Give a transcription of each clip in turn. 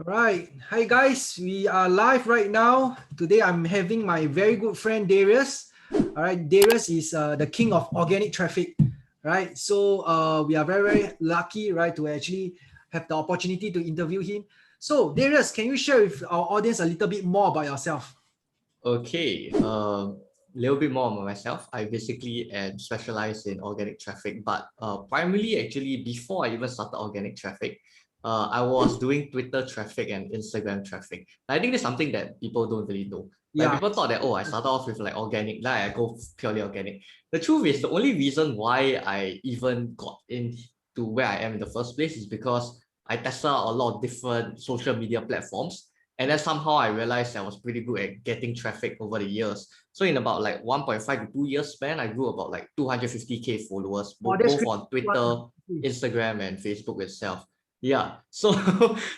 All right. Hi guys, we are live right now. Today I'm having my very good friend Darius. All right, Darius is the king of organic traffic, right? So we are very, very lucky, right, to actually have the opportunity to interview him. So Darius, can you share with our audience a little bit more about yourself? Okay, little bit more about myself. I basically am specialized in organic traffic, but primarily actually before I even started organic traffic, I was doing Twitter traffic and Instagram traffic. I think that's something that people don't really know. Like Yeah. people thought that, oh, I started off with like organic, then I go purely organic. The truth is the only reason why I even got into where I am in the first place is because I tested out a lot of different social media platforms, and then somehow I realized I was pretty good at getting traffic over the years. So in about like 1.5 to 2 years span, I grew about like 250K followers, Oh, that's both great. on Twitter, Instagram, and Facebook itself. Yeah. So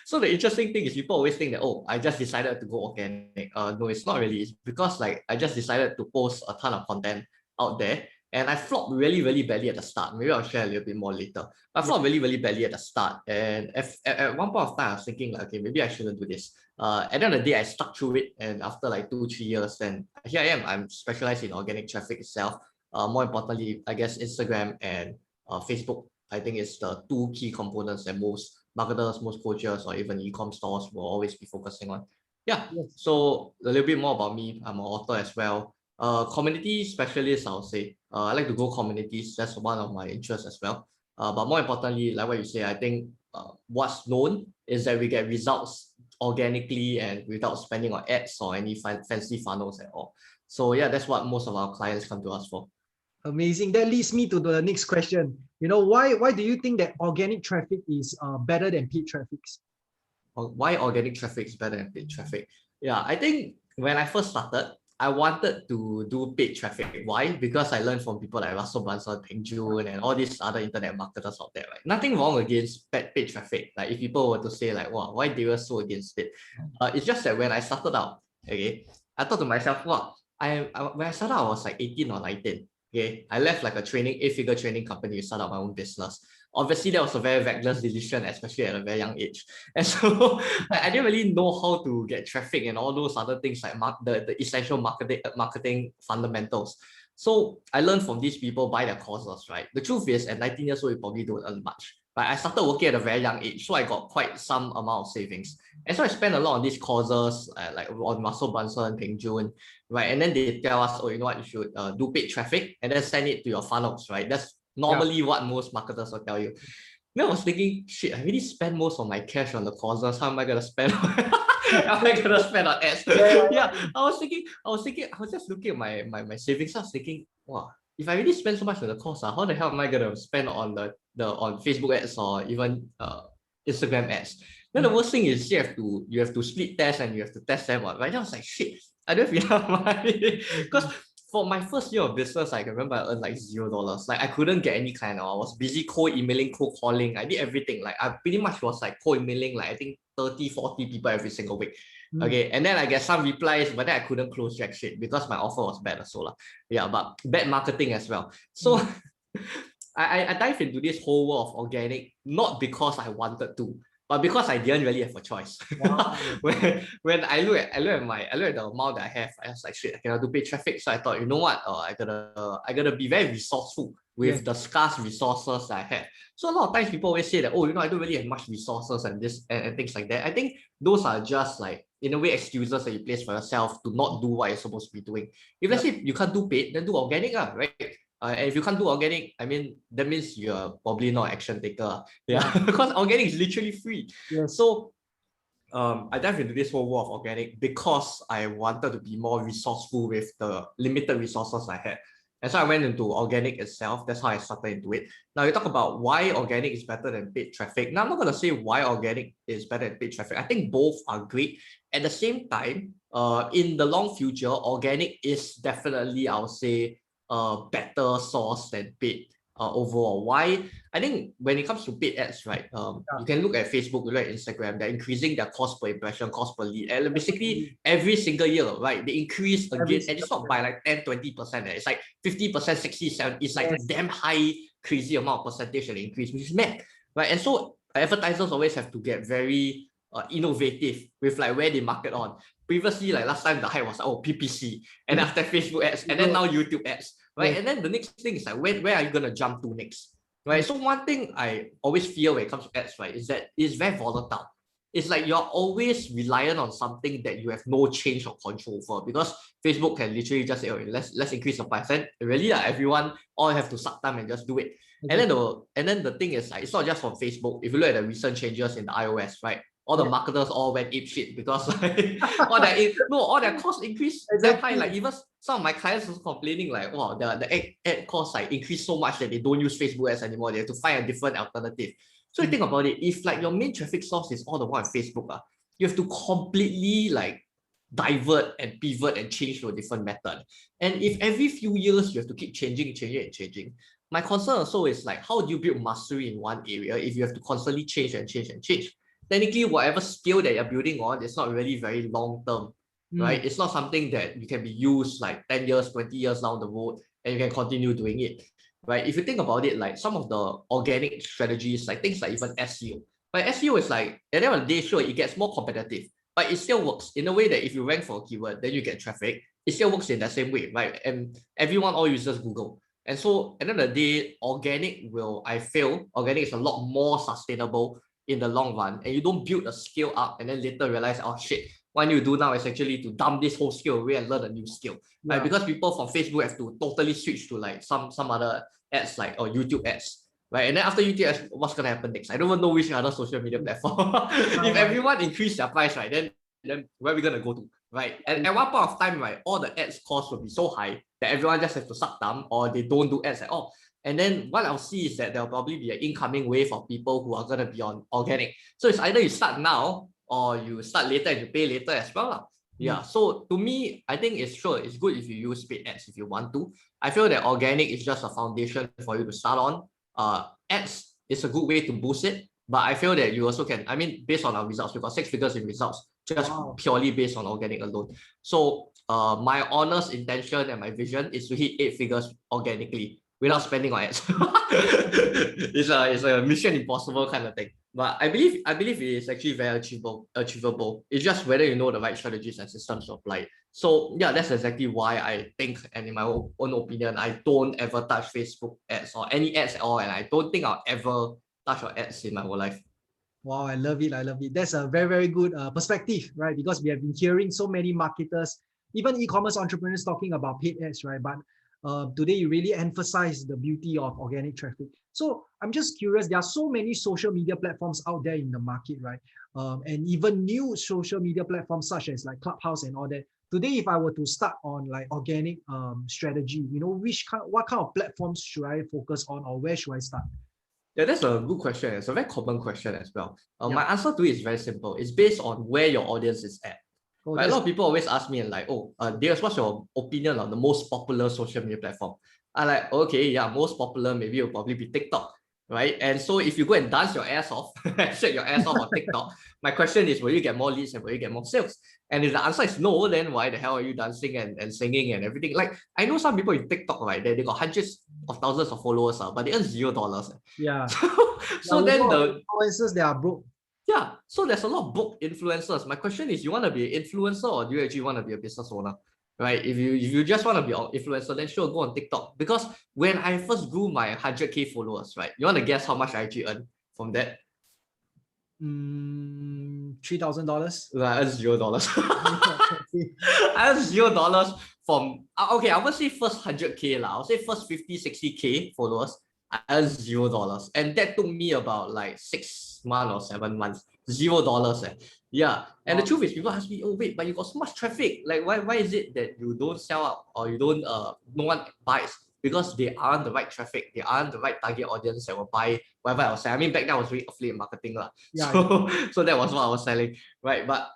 so the interesting thing is people always think that, oh, I just decided to go organic. No, it's not really. It's because like I just decided to post a ton of content out there. And I flopped really, really badly at the start. Maybe I'll share a little bit more later. I Yeah. flopped really, really badly at the start. And at one point of time, I was thinking, like, okay, maybe I shouldn't do this. At the end of the day, I stuck through it, and after like 2 3 years, then here I am. I'm specialized in organic traffic itself. More importantly, I guess Instagram and Facebook. I think it's the two key components that most marketers, most coaches, or even e-com stores will always be focusing on. Yeah. Yes. So a little bit more about me. I'm an author as well. Community specialist, I'll say. I like to grow communities. That's one of my interests as well. But more importantly, like what you say, I think what's known is that we get results organically and without spending on ads or any fancy funnels at all. So yeah, that's what most of our clients come to us for. Amazing. That leads me to the next question. Why do you think that organic traffic is better than paid traffic? Why organic traffic is better than paid traffic? Yeah, I think when I first started, I wanted to do paid traffic. Why? Because I learned from people like Russell Brunson, Peng Joon, and all these other internet marketers out there. Right? Nothing wrong against paid traffic. Like if people were to say like, wow, why they were so against it? It's just that when I started out, okay, I thought to myself, wow, when I started out, I was like 18 or 19. Okay, I left like a training, 8-figure training company to start up my own business. Obviously, that was a very reckless decision, especially at a very young age. And so I didn't really know how to get traffic and all those other things like the essential marketing fundamentals. So I learned from these people by their courses, right? The truth is, at 19 years old, you probably don't earn much. But I started working at a very young age, so I got quite some amount of savings. And so I spent a lot on these courses, like on Russell Brunson, Peng Joon, right? And then they tell us, oh, you know what, you should do paid traffic and then send it to your funnels, right? That's Yeah. normally what most marketers will tell you. Then I was thinking, shit, I really spend most of my cash on the courses. How am I gonna spend? How am I gonna spend on ads? Yeah. Yeah, I was just looking at my savings. I was thinking, wow, if I really spend so much on the course, how the hell am I gonna spend on the on Facebook ads or even Instagram ads? Then the worst thing is you have to split test and you have to test them, right? Then I was like, shit, I don't have enough money. Because for my first year of business, I can remember I earned like $0. Like I couldn't get any client. I was busy cold emailing, cold calling. I did everything. Like I pretty much was like cold emailing, like I think 30, 40 people every single week. Okay. And then I get some replies, but then I couldn't close jack shit because my offer was bad as well. Yeah, but bad marketing as well. So I dive into this whole world of organic, not because I wanted to, but because I didn't really have a choice. Wow. when I look at the amount that I have, I was like, shit, I cannot do paid traffic. So I thought, you know what? I gotta be very resourceful Yes. with the scarce resources that I have. So a lot of times people always say that, oh, I don't really have much resources and this and things like that. I think those are just like in a way excuses that you place for yourself to not do what you're supposed to be doing. If let's say you can't do paid, then do organic, right? And if you can't do organic, I mean, that means you're probably not an action taker. Yeah, because organic is literally free. Yes. So I dive into this whole world of organic because I wanted to be more resourceful with the limited resources I had. And so I went into organic itself. That's how I started into it. Now you talk about why organic is better than paid traffic. Now I'm not going to say why organic is better than paid traffic. I think both are great. At the same time, in the long future, organic is definitely, I would say, a better source than paid overall. Why? I think when it comes to paid ads, right, you can look at Facebook, look at Instagram, they're increasing their cost per impression, cost per lead. And basically every single year, right, they increase again, and it's not by like 10, 20%. It's like 50%, 60, 70. It's like damn high, crazy amount of percentage that they increase, which is mad, right? And so advertisers always have to get very innovative with like where they market on. Previously, like last time the hype was like, oh, PPC, and after Facebook ads, and then now YouTube ads, right? And then the next thing is like, where are you gonna jump to next, right? So one thing I always fear when it comes to ads, right, is that it's very volatile. It's like you're always reliant on something that you have no change or control for, because Facebook can literally just say, oh, let's increase the price. And really, everyone all have to suck time and just do it. And then the thing is, like, it's not just from Facebook. If you look at the recent changes in the iOS, right, all the marketers all went ape shit because like, all their costs increased that high. Like even some of my clients was complaining like, wow, the ad costs like increased so much that they don't use Facebook ads anymore. They have to find a different alternative. So you think about it, if like your main traffic source is all the one on Facebook, you have to completely like divert and pivot and change to a different method. And if every few years you have to keep changing, my concern also is like, how do you build mastery in one area if you have to constantly change? Technically, whatever skill that you're building on, it's not really very long term, right? It's not something that you can be used like 10 years, 20 years down the road and you can continue doing it, right? If you think about it, like some of the organic strategies, like things like even SEO, but SEO is like, at the end of the day, sure, it gets more competitive, but it still works in a way that if you rank for a keyword, then you get traffic. It still works in that same way, right? And everyone all uses Google. And so at the end of the day, organic is a lot more sustainable in the long run, and you don't build a skill up and then later realize, oh shit, what you do now is actually to dump this whole skill away and learn a new skill, right? Because people from Facebook have to totally switch to like some other ads, like or YouTube ads, right? And then after YouTube ads, what's gonna happen next? I don't even know which other social media platform. If everyone increase their price, right, then where are we gonna go to, right? And at one point of time, right, all the ads costs will be so high that everyone just has to suck thumb or they don't do ads at all. And then what I'll see is that there'll probably be an incoming wave of people who are going to be on organic. So it's either you start now or you start later and you pay later as well. Yeah. So to me, I think it's good if you use paid ads if you want to. I feel that organic is just a foundation for you to start on. Ads is a good way to boost it, but I feel that you also can, I mean, based on our results, we got 6 figures in results just purely based on organic alone. So my honest intention and my vision is to hit 8 figures organically without spending on ads. It's a mission impossible kind of thing. But I believe it is actually very achievable. It's just whether you know the right strategies and systems to apply. So yeah, that's exactly why I think, and in my own opinion, I don't ever touch Facebook ads or any ads at all, and I don't think I'll ever touch on ads in my whole life. Wow, I love it. That's a very, very good perspective, right? Because we have been hearing so many marketers, even e-commerce entrepreneurs talking about paid ads, right? But today you really emphasize the beauty of organic traffic. So I'm just curious, there are so many social media platforms out there in the market, right? And even new social media platforms such as like Clubhouse and all that. Today, if I were to start on like organic strategy, what kind of platforms should I focus on, or where should I start? Yeah, that's a good question. It's a very common question as well. My answer to it is very simple. It's based on where your audience is at. Right? A lot of people always ask me like, Darius, what's your opinion on the most popular social media platform? I'm like, okay, yeah, most popular, maybe it'll probably be TikTok, right? And so if you go and dance your ass off, shake your ass off on TikTok, my question is, will you get more leads and will you get more sales? And if the answer is no, then why the hell are you dancing and singing and everything? Like, I know some people in TikTok, right? They got hundreds of thousands of followers, but they earn $0. Yeah. So then the influencers, they are broke. Yeah, so there's a lot of broke influencers. My question is, you want to be an influencer or do you actually want to be a business owner? Right? If you just want to be an influencer, then sure, go on TikTok. Because when I first grew my 100K followers, right? You want to guess how much I actually earned from that? $3,000. I earned $0. I earned $0 from, okay, I would say first 100K lah. I'll say first 50, 60K followers. I earned $0. And that took me about like 6 months or 7 months. $0. Yeah. And the truth is, people ask me, oh wait, but you got so much traffic. Like why is it that you don't sell out or you don't no one buys? Because they aren't the right traffic, they aren't the right target audience that will buy whatever I was selling. I mean, back then I was doing affiliate marketing. So that was what I was selling. Right. But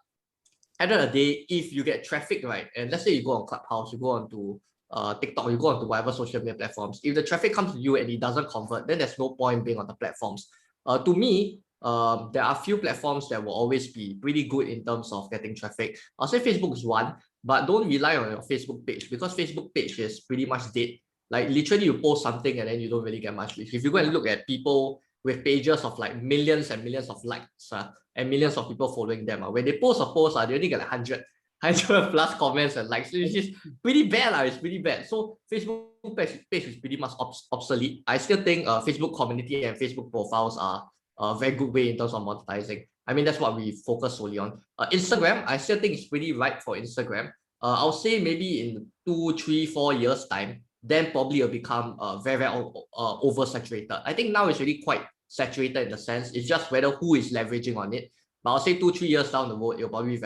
at the end of the day, if you get traffic, right, and let's say you go on Clubhouse, you go on to TikTok, you go on to whatever social media platforms, if the traffic comes to you and it doesn't convert, then there's no point being on the platforms. To me, there are a few platforms that will always be pretty good in terms of getting traffic. I'll say Facebook is one, but don't rely on your Facebook page because Facebook page is pretty much dead. Like literally you post something and then you don't really get much reach. If you go and look at people with pages of like millions and millions of likes and millions of people following them. When they post a post, they only get like 100 plus comments and likes, which is pretty bad. It's pretty bad. So Facebook page is pretty much obsolete. I still think Facebook community and Facebook profiles are a very good way in terms of monetizing. I mean, that's what we focus solely on. Instagram, I still think it's pretty ripe for Instagram. I'll say maybe in 2, 3, 4 years time, then probably it'll become very, very oversaturated. I think now it's really quite saturated in the sense. It's just whether who is leveraging on it. But I'll say 2, 3 years down the road, it'll probably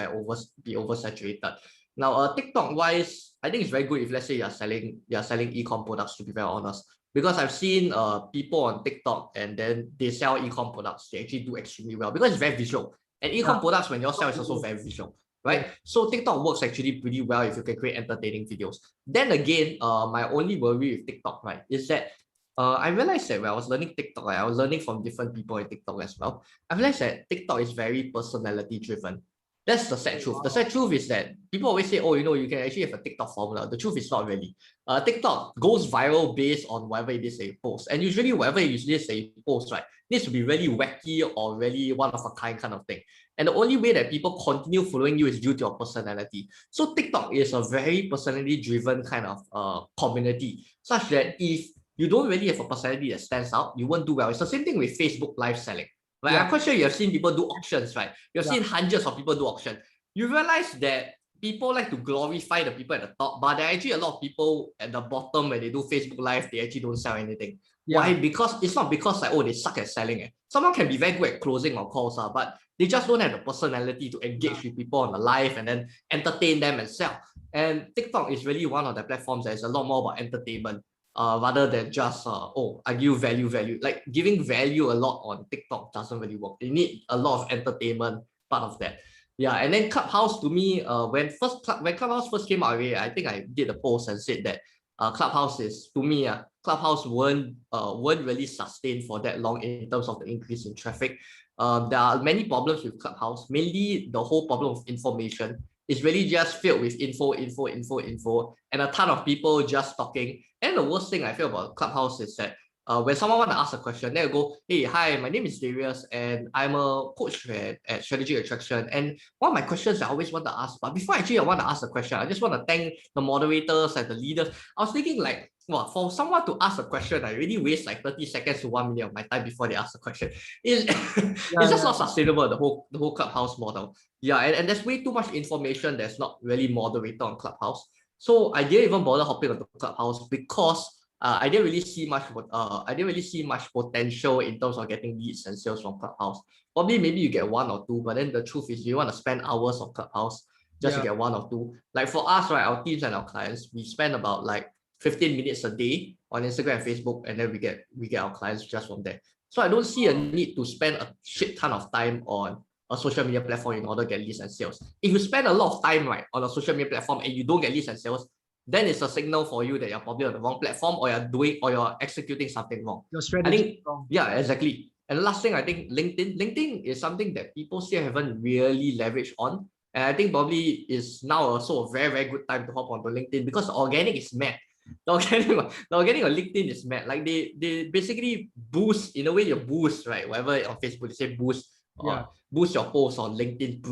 be oversaturated. Now, TikTok wise, I think it's very good if let's say you're selling e-com products, to be very honest. Because I've seen people on TikTok and then they sell e-com products, they actually do extremely well because it's very visual. And e-com products, when you sell, is also very visual, right? So TikTok works actually pretty well if you can create entertaining videos. Then again, my only worry with TikTok, right, is that I realized that when I was learning TikTok, I was learning from different people in TikTok as well. I realized that TikTok is very personality driven. That's the sad truth. The sad truth is that people always say, oh, you can actually have a TikTok formula. The truth is not really. TikTok goes viral based on whatever it is they post. And usually whatever it is they post, right, needs to be really wacky or really one of a kind of thing. And the only way that people continue following you is due to your personality. So TikTok is a very personality driven kind of community, such that if you don't really have a personality that stands out, you won't do well. It's the same thing with Facebook live selling. Right? I'm quite sure you have seen people do auctions, right? You've seen hundreds of people do auction. You realize that people like to glorify the people at the top, but there are actually a lot of people at the bottom when they do Facebook Live, they actually don't sell anything. Why? Because it's not because like, oh, they suck at selling. Someone can be very good at closing on calls, but they just don't have the personality to engage with people on the live and then entertain them and sell. And TikTok is really one of the platforms that is a lot more about entertainment. Rather than just I give value. Like giving value a lot on TikTok doesn't really work. You need a lot of entertainment part of that. Yeah, and then Clubhouse to me, when Clubhouse first came out, I think I did a post and said that Clubhouse is, to me, Clubhouse weren't really sustained for that long in terms of the increase in traffic. There are many problems with Clubhouse. Mainly the whole problem of information is really just filled with info, and a ton of people just talking. And the worst thing I feel about Clubhouse is that when someone want to ask a question, they'll go, hey, hi, my name is Darius, and I'm a coach at Strategic Attraction. And one of my questions I always want to ask, but before actually I want to ask a question, I just want to thank the moderators and the leaders. I was thinking like, well, for someone to ask a question, I really waste like 30 seconds to 1 minute of my time before they ask the question. It's just not sustainable, the whole Clubhouse model. Yeah, and there's way too much information that's not really moderated on Clubhouse. So I didn't even bother hopping onto Clubhouse because I didn't really see much potential in terms of getting leads and sales from Clubhouse. Probably maybe you get 1 or 2, but then the truth is you want to spend hours on Clubhouse just to get 1 or 2. Like for us, right, our teams and our clients, we spend about like 15 minutes a day on Instagram and Facebook, and then we get our clients just from there. So I don't see a need to spend a shit ton of time on a social media platform in order to get leads and sales. If you spend a lot of time, right, on a social media platform and you don't get leads and sales, then it's a signal for you that you're probably on the wrong platform, or you're executing something wrong. Your strategy is wrong. Yeah, exactly. And the last thing, I think LinkedIn is something that people still haven't really leveraged on. And I think probably is now also a very, very good time to hop onto LinkedIn because the organic is mad. The organic on LinkedIn is mad. Like they basically boost, in a way, you boost, right? Whatever on Facebook they say boost, boost your posts on LinkedIn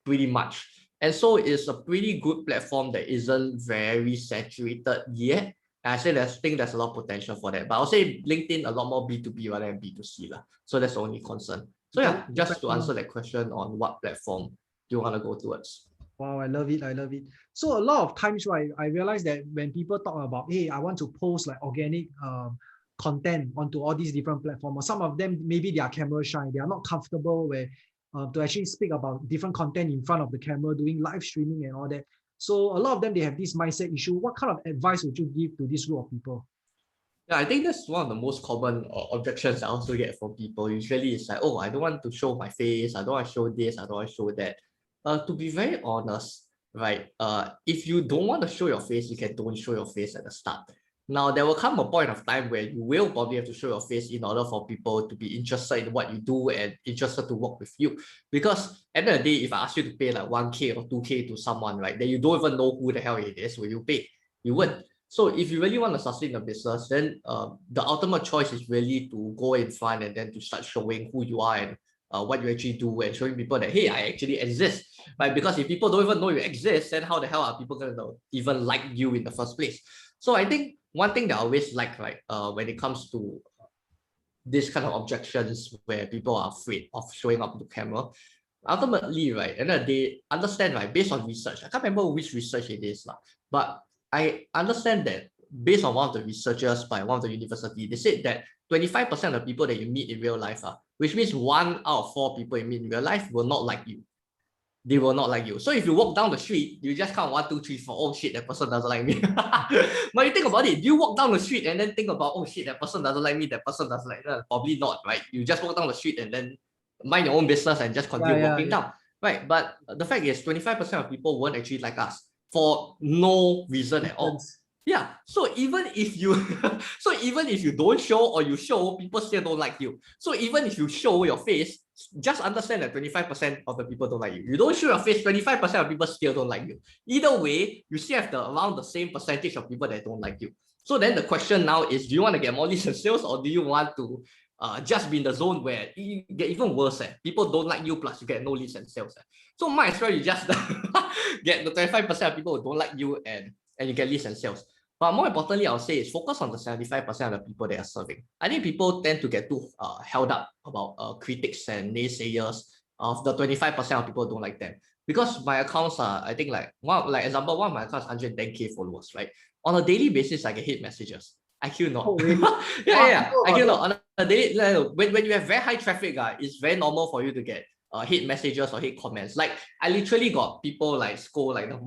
pretty much. And so it's a pretty good platform that isn't very saturated yet. And I think there's a lot of potential for that. But I'll say LinkedIn a lot more B2B rather than B2C. So that's the only concern. So yeah, just to answer that question on what platform do you want to go towards. Wow, I love it. So a lot of times, right, I realize that when people talk about, hey, I want to post like organic content onto all these different platforms, some of them, maybe they are camera shy. They are not comfortable to actually speak about different content in front of the camera, doing live streaming and all that. So a lot of them, they have this mindset issue. What kind of advice would you give to this group of people? Yeah, I think that's one of the most common objections I also get from people. Usually it's like, oh, I don't want to show my face. I don't want to show this. I don't want to show that. To be very honest, right? If you don't want to show your face, you can don't show your face at the start. Now, there will come a point of time where you will probably have to show your face in order for people to be interested in what you do and interested to work with you. Because at the end of the day, if I ask you to pay like 1K or 2K to someone, right, then you don't even know who the hell it is, will you pay? You wouldn't. So if you really want to sustain the business, then the ultimate choice is really to go in front and then to start showing who you are and what you actually do, and showing people that, hey, I actually exist, right? Because if people don't even know you exist, then how the hell are people going to even like you in the first place? So I think one thing that I always like, right, when it comes to this kind of objections where people are afraid of showing up to camera, ultimately, right, and they understand, right, based on research. I can't remember which research it is, but I understand that based on one of the researchers by one of the university, they said that 25% of the people that you meet in real life, which means 1 out of 4 people you meet in real life will not like you. They will not like you. So if you walk down the street, you just count 1, 2, 3, 4. Oh shit, that person doesn't like me. But you think about it, you walk down the street and then think about, oh shit, that person doesn't like me, that person doesn't like me. Probably not, right? You just walk down the street and then mind your own business and just continue walking down, right? But the fact is, 25% of people won't actually like us for no reason at all. Yeah, so even if you don't show, or you show, people still don't like you. So even if you show your face, just understand that 25% of the people don't like you. You don't show your face, 25% of people still don't like you. Either way, you still have around the same percentage of people that don't like you. So then the question now is, do you want to get more leads and sales, or do you want to just be in the zone where you get even worse? People don't like you, plus you get no leads and sales. So might as well you just get the 25% of people who don't like you, and you get leads and sales. But more importantly, I'll say is focus on the 75% of the people they are serving. I think people tend to get too held up about critics and naysayers of the 25% of people who don't like them. Because my accounts are, I think, like example, one of my accounts 110K followers, right? On a daily basis, I get hate messages. I kill not. Oh, really? Yeah. I kill not. On a daily, when you have very high traffic, it's very normal for you to get hate messages or hate comments. Like I literally got people like scold like the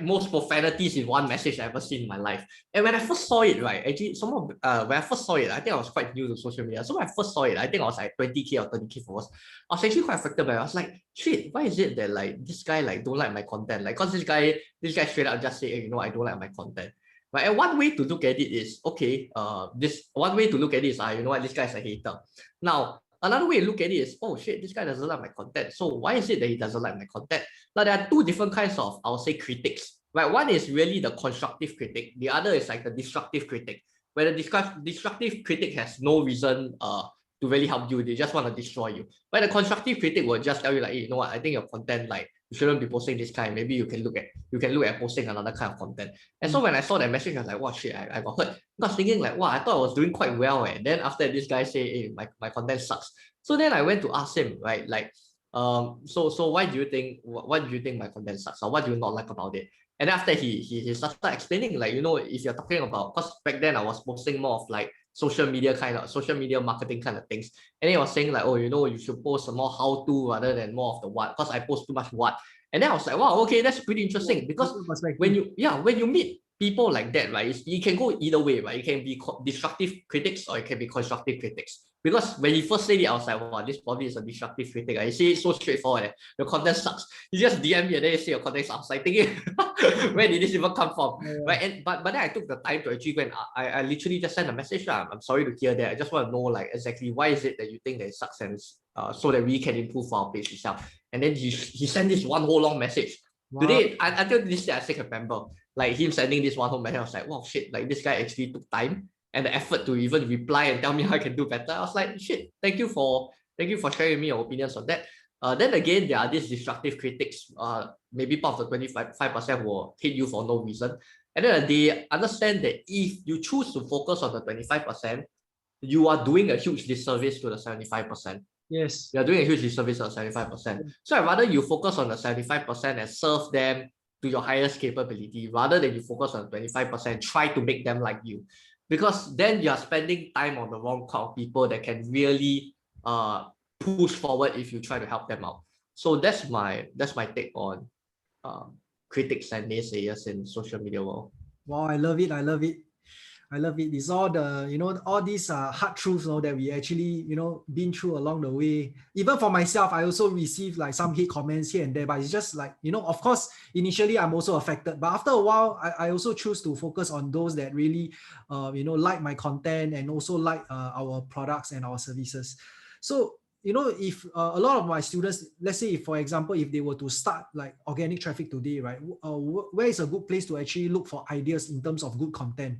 most profanities in one message I've ever seen in my life. And when I first saw it, right, actually, when I first saw it, I think I was quite new to social media. So when I first saw it, I think I was like 20K or 30K followers. I was actually quite affected by it. I was like, shit, why is it that like this guy like don't like my content? Like, cause this guy straight up just say, hey, I don't like my content. Right? And one way to look at it is, okay, this guy's a hater. Now, another way to look at it is, oh shit, this guy doesn't like my content. So why is it that he doesn't like my content? Now, there are two different kinds of, I would say, critics. Right? One is really the constructive critic. The other is like the destructive critic, where the destructive critic has no reason to really help you. They just want to destroy you. But the constructive critic will just tell you like, hey, you know what? I think your content, like, you shouldn't be posting this kind. Maybe you can look at posting another kind of content. And so when I saw that message, I was like, wow, shit, I got hurt. I was thinking like, wow, I thought I was doing quite well. And then after this guy say, hey, my content sucks. So then I went to ask him, right, like, so why do you think, what do you think my content sucks, or what do you not like about it? And after he started explaining, like, if you're talking about, because back then I was posting more of like social media marketing kind of things, and he was saying like, oh, you should post more how to rather than more of the what, because I post too much what. And then I was like, wow, okay, that's pretty interesting. Because when you meet people like that, right, you can go either way, right? You can be destructive critics, or you can be constructive critics. Because when he first said it, I was like, wow, this probably is a destructive critic. I see it so straightforward. Your content sucks. You just DM me and then you say your content sucks. I think, where did this even come from? Yeah. Right? And but then I took the time to actually go and I literally just sent a message. I'm sorry to hear that. I just want to know like exactly why is it that you think that it sucks, and so that we can improve our page itself. And then he sent this one whole long message. Wow. Today, until this day, I still remember like him sending this one whole message. I was like, wow, shit, like this guy actually took time and the effort to even reply and tell me how I can do better. I was like, shit, thank you for sharing with me your opinions on that. Then again, there are these destructive critics, maybe part of the 25% will hate you for no reason. And then they understand that if you choose to focus on the 25%, you are doing a huge disservice to the 75%. Yes. You're doing a huge disservice to the 75%. So I'd rather you focus on the 75% and serve them to your highest capability, rather than you focus on 25%, try to make them like you. Because then you're spending time on the wrong kind of people that can really push forward if you try to help them out. So that's my take on critics and naysayers in social media world. Wow, I love it. It's all the all these hard truths that we actually been through along the way. Even for myself, I also received like some hate comments here and there, but it's just like of course initially I'm also affected, but after a while I also choose to focus on those that really like my content and also like our products and our services. So if a lot of my students, let's say if, for example, if they were to start like organic traffic today, right, where is a good place to actually look for ideas in terms of good content?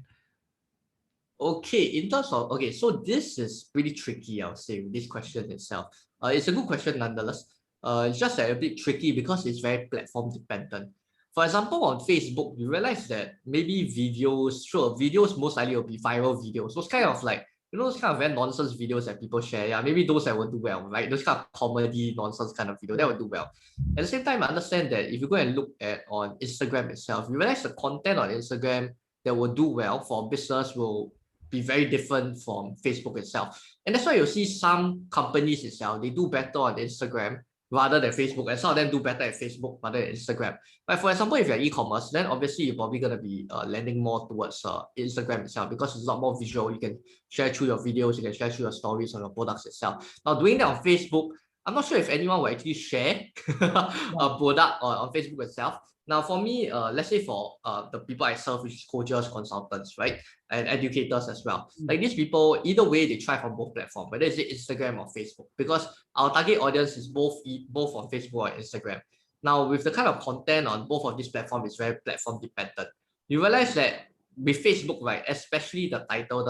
Okay, in terms of, okay, so this is pretty tricky, I would say, with this question itself. It's a good question nonetheless. It's just a bit tricky because it's very platform dependent. For example, on Facebook, you realize that maybe videos, sure, videos most likely will be viral videos. Those kind of like, those kind of very nonsense videos that people share. Yeah, maybe those that will do well, right? Those kind of comedy nonsense kind of video that will do well. At the same time, I understand that if you go and look at on Instagram itself, you realize the content on Instagram that will do well for business will be very different from Facebook itself. And that's why you'll see some companies itself, they do better on Instagram rather than Facebook, and some of them do better at Facebook rather than Instagram. But for example, if you're e-commerce, then obviously you're probably going to be landing more towards Instagram itself because it's a lot more visual. You can share through your videos, you can share through your stories on your products itself. Now, doing that on Facebook, I'm not sure if anyone will actually share a product on Facebook itself. Now, for me, let's say for the people I serve, which is coaches, consultants, right, and educators as well. Like these people, either way, they try from both platforms, whether it's Instagram or Facebook, because our target audience is both on Facebook or Instagram. Now, with the kind of content on both of these platforms, it's very platform dependent. You realize that with Facebook, right, especially the title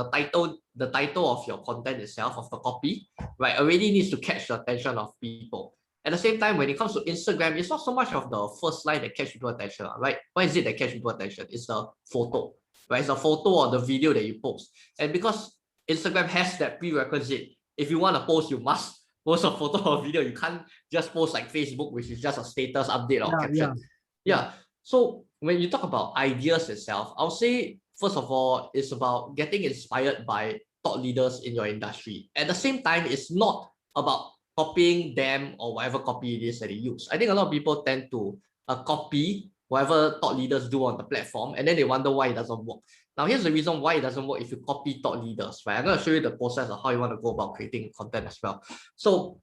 of your content itself, of the copy, right, already needs to catch the attention of people. At the same time, when it comes to Instagram, it's not so much of the first line that catch people attention, right? Why is it that catch people attention? It's the photo, right? It's a photo or the video that you post. And because Instagram has that prerequisite, if you want to post, you must post a photo or video. You can't just post like Facebook, which is just a status update or caption. Yeah. So when you talk about ideas itself, I'll say, first of all, it's about getting inspired by thought leaders in your industry. At the same time, it's not about copying them or whatever copy it is that they use. I think a lot of people tend to copy whatever thought leaders do on the platform, and then they wonder why it doesn't work. Now, here's the reason why it doesn't work if you copy thought leaders, right? I'm going to show you the process of how you want to go about creating content as well. So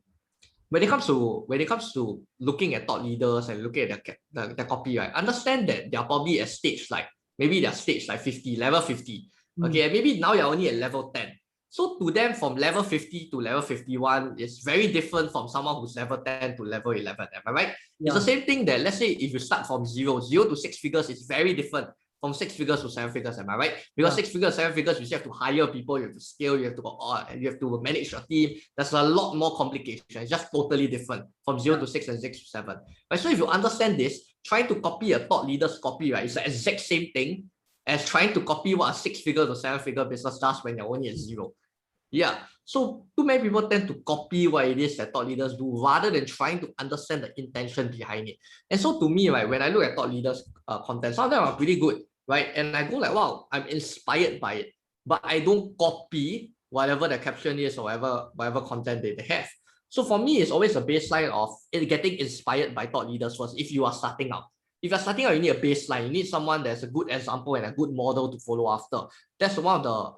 when it comes to looking at thought leaders and looking at their copy, right, understand that they're probably at stage like, maybe they're stage like 50, level 50. Okay, and maybe now you're only at level 10. So to them, from level 50 to level 51 is very different from someone who's level 10 to level 11. Am I right? It's the same thing that, let's say, if you start from zero to six figures, it's very different from six figures to seven figures. Am I right? Because six figures, seven figures, you have to hire people, you have to scale, you have to manage your team. There's a lot more complication. It's just totally different from 0 to 6 and 6 to 7. Right? So if you understand this, trying to copy a thought leader's copy, right, it's the exact same thing as trying to copy what a 6-figure to 7-figure business does when you're only at 0. Yeah, so too many people tend to copy what it is that thought leaders do rather than trying to understand the intention behind it. And so to me, right, when I look at thought leaders' content, some of them are pretty good, right? And I go like, wow, I'm inspired by it, but I don't copy whatever the caption is or whatever content they have. So for me, it's always a baseline of getting inspired by thought leaders first if you are starting out. If you're starting out, you need a baseline. You need someone that's a good example and a good model to follow after. That's one of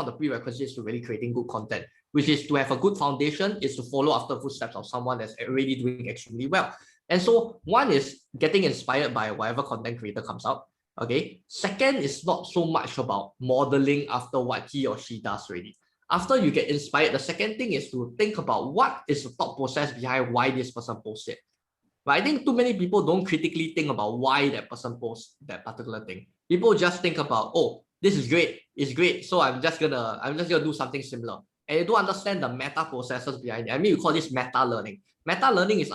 the prerequisites to really creating good content, which is to have a good foundation, is to follow after footsteps of someone that's already doing extremely well. And so one is getting inspired by whatever content creator comes out. Okay. Second is not so much about modeling after what he or she does already. After you get inspired, the second thing is to think about what is the thought process behind why this person posted. But I think too many people don't critically think about why that person posts that particular thing. People just think about, oh, this is great, it's great, so I'm just gonna do something similar. And you don't understand the meta processes behind it. I mean, we call this meta learning. Meta learning is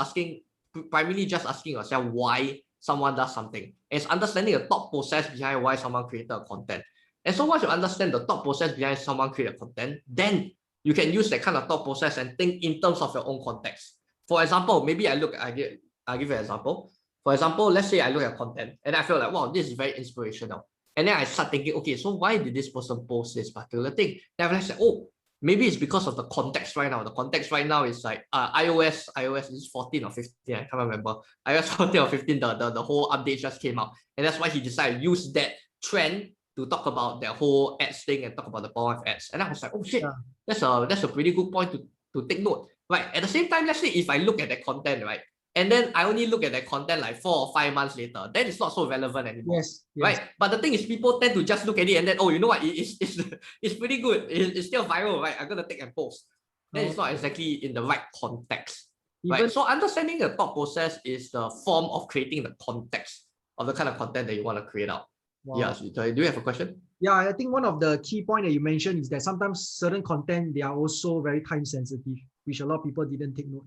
primarily just asking yourself why someone does something. And it's understanding the thought process behind why someone created a content. And so once you understand the thought process behind someone created content, then you can use that kind of thought process and think in terms of your own context. For example, maybe I'll give you an example. For example, let's say I look at content and I feel like, wow, this is very inspirational. And then I start thinking, okay, so why did this person post this particular thing? Then I say, oh, maybe it's because of the context right now. The context right now is like iOS is 14 or 15, I can't remember. iOS 14 or 15, the whole update just came out. And that's why he decided to use that trend to talk about their whole ads thing and talk about the power of ads. And I was like, oh shit, that's a pretty good point to take note. Right. At the same time, let's say if I look at that content, right, and then I only look at that content like 4 or 5 months later, then it's not so relevant anymore. Yes. Right. But the thing is, people tend to just look at it and then, oh, you know what? It's pretty good. It's still viral, right? I'm gonna take and post. then it's not exactly in the right context, Even right? So understanding the thought process is the form of creating the context of the kind of content that you want to create out. wow. Yeah, so do you have a question? Yeah, I think one of the key point that you mentioned is that sometimes certain content they are also very time sensitive, which a lot of people didn't take note.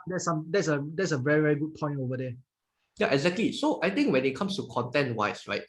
That's a very, very good point over there. Yeah, exactly. So I think when it comes to content wise, right,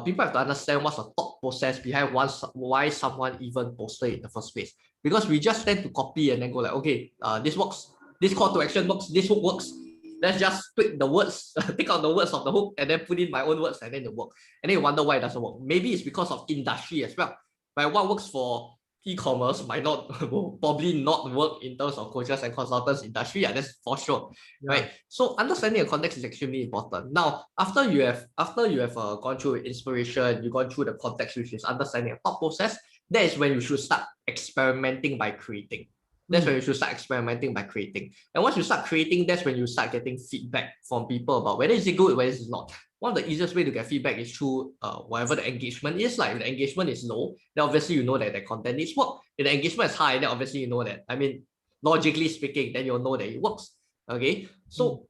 people have to understand what's the thought process behind why someone even posted in the first place. Because we just tend to copy and then go like, okay, this works, this call to action works, this hook works. Let's just tweak the words, take out the words of the hook, and then put in my own words, and then it work. And then you wonder why it doesn't work. Maybe it's because of industry as well. Right? What works for e-commerce might not will probably not work in terms of coaches and consultants industry. Yeah, that's for sure. Yeah. Right. So understanding the context is extremely important. Now, after you have gone through inspiration, you've gone through the context, which is understanding a thought process. That is when you should start experimenting by creating. That's when you should start experimenting by creating. And once you start creating, that's when you start getting feedback from people about whether it's good, whether it's not. One of the easiest way to get feedback is through whatever the engagement is. Like if the engagement is low, then obviously you know that the content needs work. If the engagement is high, then obviously you know that. I mean, logically speaking, then you'll know that it works. Okay, so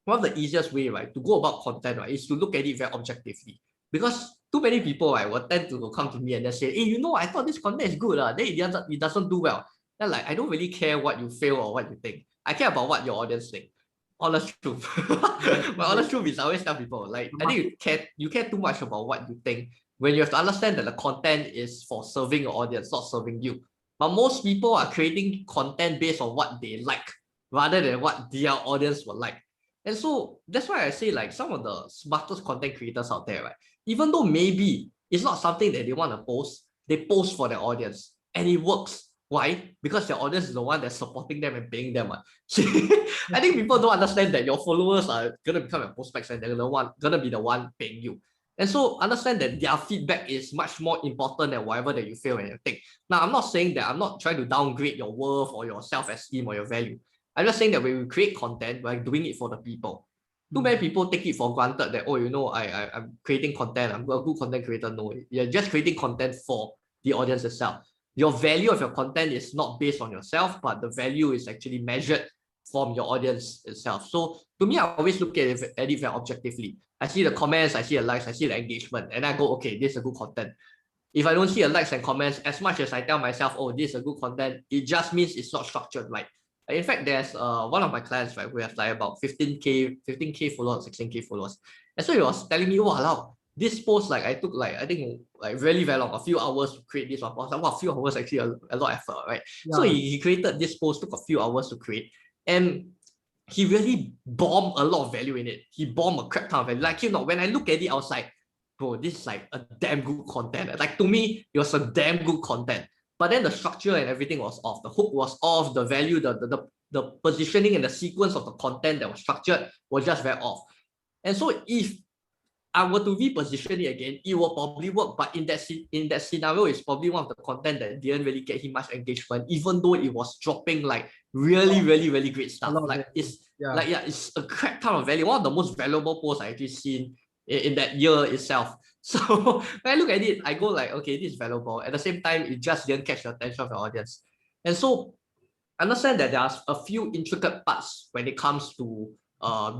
one of the easiest way, right, to go about content, right, is to look at it very objectively. Because too many people, right, will tend to come to me and then say, hey, I thought this content is good, then it doesn't do well. Then like, I don't really care what you feel or what you think. I care about what your audience think. Honest truth. My honest truth is I always tell people, like, I think you care too much about what you think when you have to understand that the content is for serving your audience, not serving you. But most people are creating content based on what they like rather than what their audience will like. And so that's why I say like some of the smartest content creators out there, right? Even though maybe it's not something that they want to post, they post for their audience and it works. Why? Because their audience is the one that's supporting them and paying them. I think people don't understand that your followers are gonna become your prospects and they're gonna be the one paying you. And so understand that their feedback is much more important than whatever that you feel and you think. Now, I'm not saying that I'm not trying to downgrade your worth or your self-esteem or your value. I'm just saying that when we create content, we're doing it for the people. Too many people take it for granted that, I'm creating content, I'm a good content creator. No, you're just creating content for the audience itself. Your value of your content is not based on yourself, but the value is actually measured from your audience itself. So to me, I always look at it very objectively. I see the comments, I see the likes, I see the engagement, and I go, okay, this is a good content. If I don't see the likes and comments, as much as I tell myself, oh, this is a good content, it just means it's not structured right. In fact, there's one of my clients, right, who has like about 15K followers, 16K followers. And so he was telling me, wow, this post, like I took I think really very long, a few hours to create this one post. Like, wow, a few hours actually a lot of effort, right? Yeah. So he created this post, took a few hours to create. And he really bombed a lot of value in it. He bombed a crap ton of value. Like, when I look at it, I was like, bro, this is like a damn good content. Like to me, it was a damn good content. But then the structure and everything was off. The hook was off. The value, the positioning and the sequence of the content that was structured was just very off. And so if I were to reposition it again, it will probably work. But in that scenario, it's probably one of the content that didn't really get him much engagement, even though it was dropping like really great stuff. Like it's it's a crap ton of value. One of the most valuable posts I actually seen in that year itself. So when I look at it, I go like, okay, this is valuable. At the same time, it just didn't catch the attention of the audience. And so understand that there's a few intricate parts when it comes to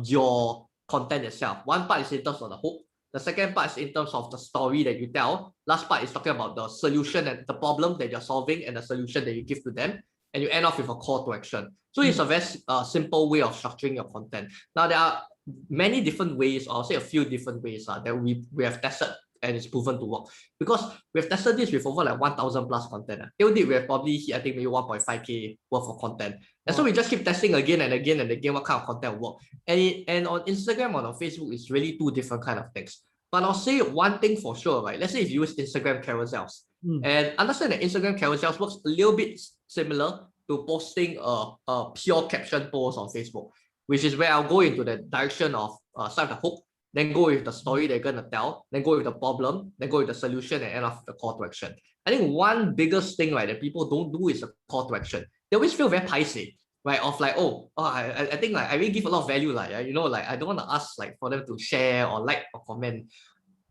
your content itself. One part is in terms of the hook. The second part is in terms of the story that you tell. Last part is talking about the solution and the problem that you're solving and the solution that you give to them. And you end off with a call to action. So it's a very simple way of structuring your content. Now, there are many different ways, or I'll say a few different ways that we have tested and it's proven to work. Because we've tested this with over like 1,000 plus content. Till date, we have probably hit, I think, maybe 1.5K worth of content. And so we just keep testing again and again and again what kind of content will work. And on Instagram or on Facebook, it's really two different kind of things. But I'll say one thing for sure, right? Let's say if you use Instagram carousels, and understand that Instagram carousels works a little bit similar to posting a pure caption post on Facebook, which is where I'll go into the direction of start the hook, then go with the story they're going to tell, then go with the problem, then go with the solution, and end off the call to action. I think one biggest thing, right, that people don't do is a call to action. They always feel very paiseh, right, of like, I think like I really give a lot of value, like, like I don't want to ask like for them to share or like or comment.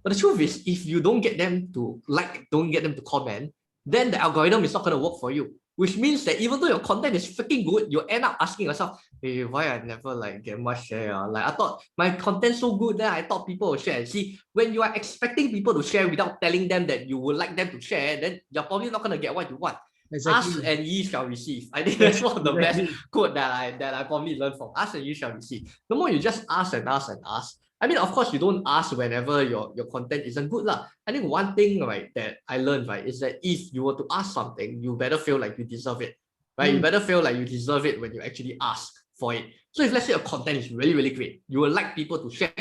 But the truth is, if you don't get them to like, don't get them to comment, then the algorithm is not going to work for you. which means that even though your content is freaking good, you end up asking yourself, hey, why I never like get much share? Like I thought my content so good that I thought people would share. See, when you are expecting people to share without telling them that you would like them to share, then you're probably not gonna get what you want. Exactly. Ask and ye shall receive. I think Yes, that's one of the best exactly. quote that I probably learned from. Ask and you shall receive. The more you just ask and ask and ask. I mean, of course, you don't ask whenever your content isn't good lah. I think one thing right that I learned right is that if you were to ask something, you better feel like you deserve it. Right? You better feel like you deserve it when you actually ask for it. So if let's say a content is really, really great, you would like people to share.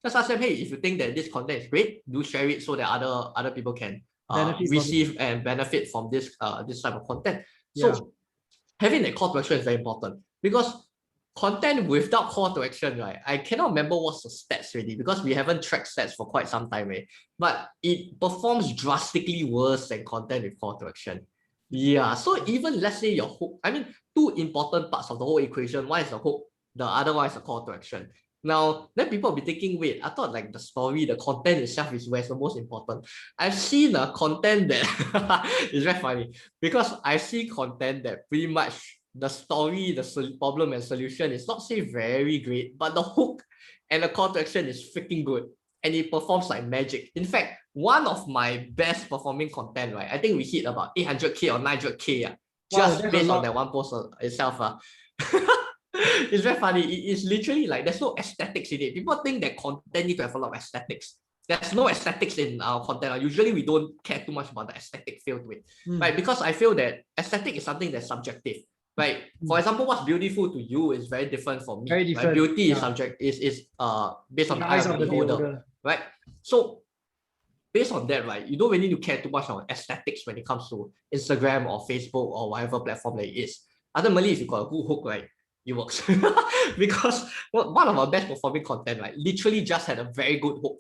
Just ask them, hey, if you think that this content is great, do share it so that other people can receive and benefit from this type of content. Yeah. So having that call to action is very important because content without call to action, right? I cannot remember what's the stats really because we haven't tracked stats for quite some time, right? But it performs drastically worse than content with call to action. Yeah, so even let's say your hook, I mean, two important parts of the whole equation. One is the hook, the other one is the call to action. Now, then people will be thinking, wait, I thought like the story, the content itself is where's the most important. I've seen a content that is very funny because I see content that pretty much the story, the problem and solution is not say very great, but the hook and the call to action is freaking good and it performs like magic. In fact, one of my best performing content, right? I think we hit about 800K or 900K just based on that one post itself. It's very funny. It's literally like there's no aesthetics in it. People think that content need to have a lot of aesthetics. There's no aesthetics in our content. Usually we don't care too much about the aesthetic feel to it, right? Because I feel that aesthetic is something that's subjective. Right. For example, what's beautiful to you is very different from me. Very different. Right? Beauty is subject is based on the eye of the beholder. Right. So based on that, right, you don't really need to care too much on aesthetics when it comes to Instagram or Facebook or whatever platform that it is. Ultimately, if you got a good hook, right, it works. Because one of our best performing content, right, literally just had a very good hook.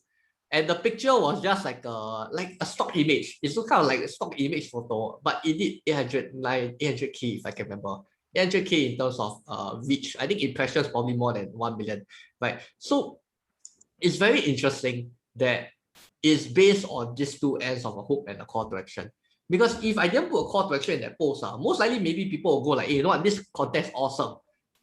And the picture was just like a stock image. It's kind of like a stock image photo, but it did 800K if I can remember. 800K in terms of reach. I think impressions probably more than 1 million, right? So it's very interesting that it's based on these two ends of a hook and a call to action. Because if I didn't put a call to action in that post, most likely maybe people will go like, hey, you know what, this content is awesome.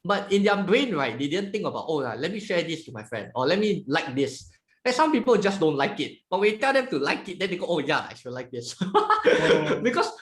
But in their brain, right, they didn't think about, oh, let me share this to my friend or let me like this. Like some people just don't like it, but we tell them to like it, then they go, oh yeah, I should like this. because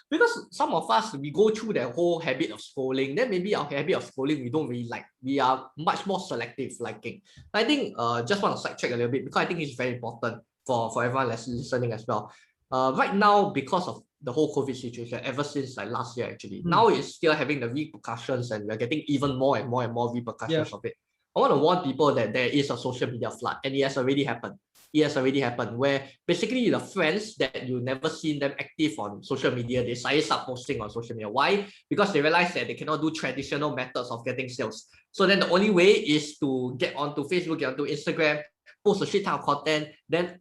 some of us, we go through that whole habit of scrolling, then maybe our habit of scrolling we don't really like. We are much more selective liking. I think just want to sidetrack a little bit because I think it's very important for everyone that's listening as well. Right now, because of the whole COVID situation, ever since like last year actually, now it's still having the repercussions and we're getting even more and more and more repercussions of it. I want to warn people that there is a social media flood and it has already happened. It has already happened where basically the friends that you never seen them active on social media, they suddenly start posting on social media. Why? Because they realize that they cannot do traditional methods of getting sales. So then the only way is to get onto Facebook, get onto Instagram, post a shit ton of content, then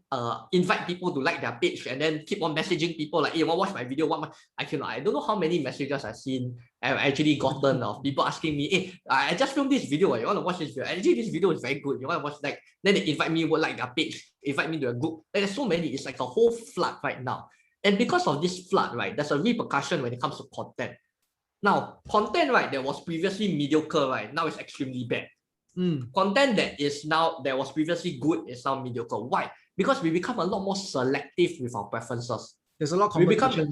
invite people to like their page and then keep on messaging people like, hey, you want to watch my video? I don't know how many messages I've seen I've actually gotten of people asking me, hey, I just filmed this video. You want to watch this video? Actually, this video is very good. You want to watch like, then they invite me, like their page, invite me to a group. Like, there's so many. It's like a whole flood right now. And because of this flood, right, there's a repercussion when it comes to content. Now, content, right, that was previously mediocre, right, now it's extremely bad. Content that was previously good is now mediocre. Why? Because we become a lot more selective with our preferences. There's a lot of competition.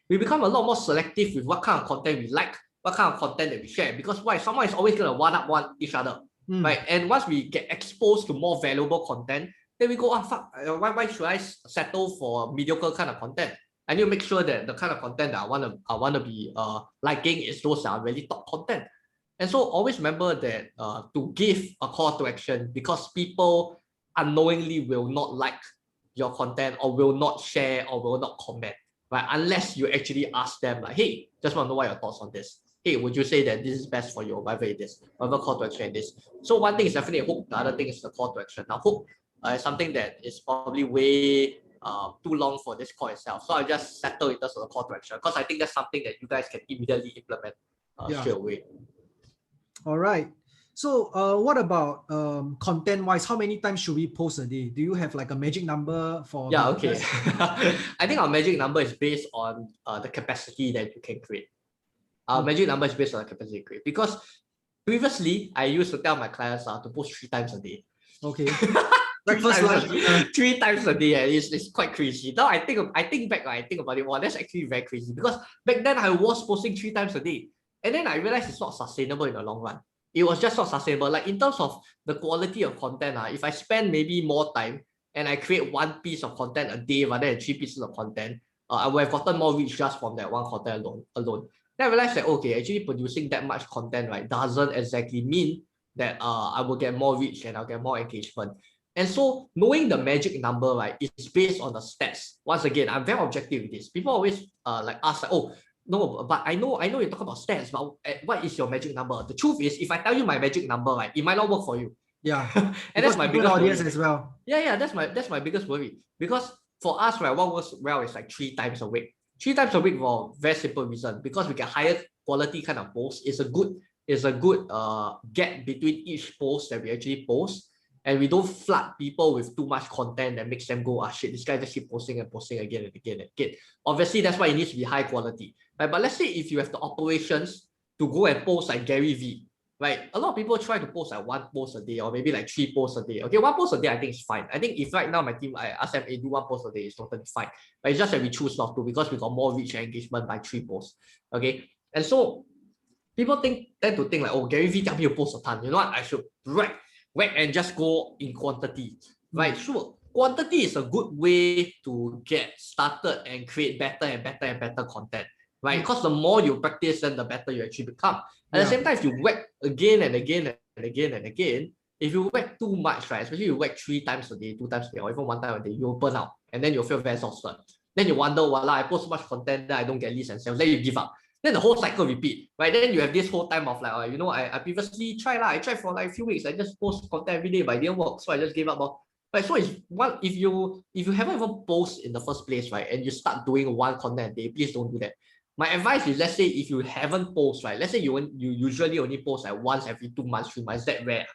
We become a lot more selective with what kind of content we like, what kind of content that we share. Because why? Someone is always going to one-up each other, right? And once we get exposed to more valuable content, then we go, oh fuck, why should I settle for mediocre kind of content? I need to make sure that the kind of content that I want to be liking is those that are really top content. And so always remember that to give a call to action, because people unknowingly will not like your content or will not share or will not comment, right? Unless you actually ask them like, hey, just want to know what your thoughts on this. Hey, would you say that this is best for you or whatever it is, whatever call to action it is. So one thing is definitely a hook, the other thing is the call to action. Now hook is something that is probably way too long for this call itself. So I'll just settle in terms of the call to action because I think that's something that you guys can immediately implement straight away. All right. So what about content-wise? How many times should we post a day? Do you have like a magic number for? Yeah, okay. I think our magic number is based on the capacity that you can create. Magic number is based on the capacity create. Because previously, I used to tell my clients to post 3 times a day. Okay. three Breakfast, times lunch, a, dinner. 3 times a day. It's quite crazy. Now I think back, I think about it. Wow, that's actually very crazy. Because back then I was posting 3 times a day. And then I realized it's not sustainable in the long run. It was just not sustainable. Like in terms of the quality of content, if I spend maybe more time and I create one piece of content a day rather than 3 pieces of content, I would have gotten more reach just from that one content alone. Then I realized that, okay, actually producing that much content, right, doesn't exactly mean that I will get more reach and I'll get more engagement. And so knowing the magic number, right, is based on the stats. Once again, I'm very objective with this. People always like ask, like, oh, no, but I know you talk about stats, but what is your magic number? The truth is, if I tell you my magic number, right, it might not work for you. Yeah. And that's my biggest audience worry as well. Yeah, that's my biggest worry. Because for us, right, what works well is like 3 times a week. 3 times a week for a very simple reason. Because we get higher quality kind of posts. It's a good gap between each post that we actually post. And we don't flood people with too much content that makes them go, ah shit, this guy just keep posting and posting again and again and again. Obviously, that's why it needs to be high quality. Right? But let's say if you have the operations to go and post like Gary V, right? A lot of people try to post like 1 post a day or maybe like 3 posts a day. Okay, 1 post a day I think is fine. I think if right now my team, I ask them, hey, do 1 post a day, it's totally fine. But it's just that we choose not to because we got more reach and engagement by 3 posts. Okay, and so people tend to think like, oh, Gary V tell me to post a ton. You know what? I should whack and just go in quantity. Right? Sure. Quantity is a good way to get started and create better and better and better content. Right? Because the more you practice, then the better you actually become. At the same time, if you whack again and again and again and again, if you whack too much, right? Especially you whack 3 times a day, 2 times a day, or even 1 time a day, you'll burn out. And then you'll feel very exhausted. Then you wonder, voila, I post so much content that I don't get leads and sales. Then you give up. Then the whole cycle repeat, right? Then you have this whole time of like, I previously tried I tried for like a few weeks. I just post content every day, but it didn't work, so I just gave up. Right, so it's one if you haven't even post in the first place, right, and you start doing one content a day, please don't do that. My advice is, let's say if you haven't post, right, let's say you usually only post like once every 2 months, 3 months, that rare,